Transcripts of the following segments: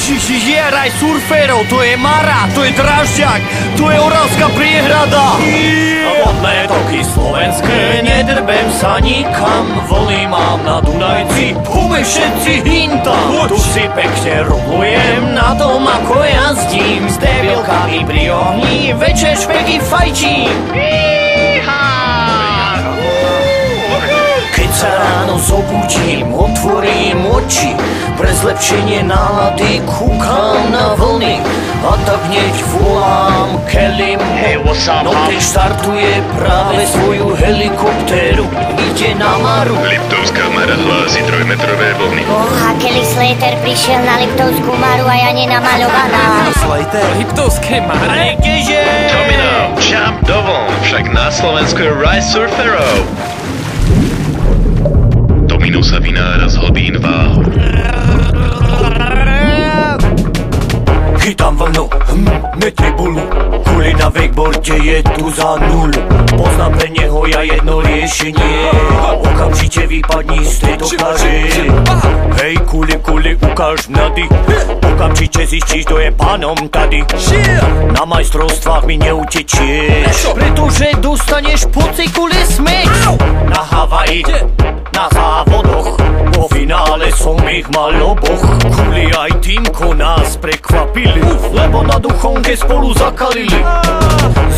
Je raj surferov, to je Mara, to je Dražďak, to je Oravská priehrada. Vodné toky slovenské, nedrbem sa nikam, vlny mám na Dunajci, pume všetci hintam. Tu si pekne rublujem na tom, ako jazdím, s debilkami pri ohni, večer špeky fajčím. Keď sa ráno zobudím, otvorím oči, pre zlepšenie nálady kúkam na vlny a tak hneď volám Kellymu. No keď štartuje práve svoju helikoptéru, ide na Maru. Liptovská Mara hlási 3-metrové vlny. A Kelly Slater prišiel na Liptovskú Maru a ja nenamalovaná. Slater? Liptovské Mare? Kdeže? Tomino, čam do vln, však na Slovensku je raj surferov. Tomino sa vynára z hlbín váhu. Chytám vlnu, netribulu, kuli na wakeboarde je tu za nulu. Poznám pre neho ja jedno riešenie, okamžite vypadni z tejto kaže. Hej kuli, ukáž mňady, okamžite zistíš, kto je pánom tady. Na majstrovstvách mi neutečieš, pretože dostaneš po cykule smeč. Na Havaji, na závodoch, vo finále som ich mal oboch. Kuli aj týmko nás prekvapili, lebo na Duchonke spolu zakalili.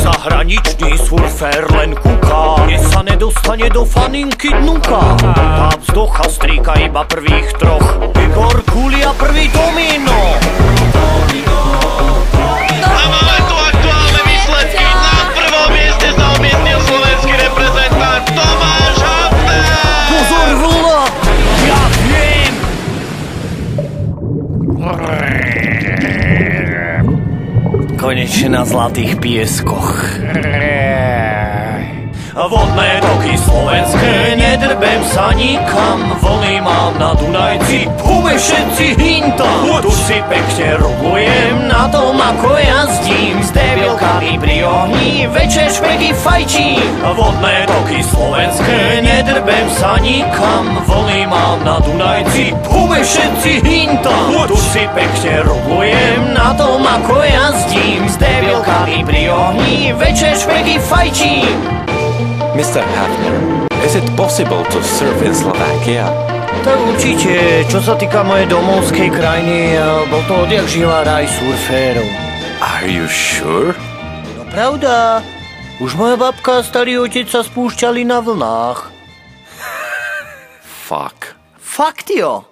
Zahraničný surfer len kúka, keď sa nedostane do faninky dnuka. Tá vzdocha strýka iba prvých troch, Igor, Kuli a prvý Tomino. A máme tu aktuálne výsledky. Na prvom mieste sa umiestnil slovenský reprezentant Tomáš Hafner. Pozor, vlna! Ja viem! Konečne na zlatých pieskoch. Vodné toky slovenské, nedrbem sa nikam, vlny mám na Dunajci, pume všetci hintam. Tu si pekne rublujem na tom, ako jazdím, s debilkami pri ohni, večer špeky fajčím. Vodné toky slovenské, nedrbem sa nikam, vlny mám na Dunajci, pume všetci hintam. Tu si pekne rublujem na tom, ako jazdím, s debilkami pri ohni, večer špeky fajčím. Mr. Hafner, is it possible to surf in Slovakia? Tak určite, čo sa týka mojej domovskej krajiny, bol to odjak živa raj surférov. Are you sure? No pravda, už moja babka a starý otec sa spúšťali na vlnách. Fuck. Fakt jo.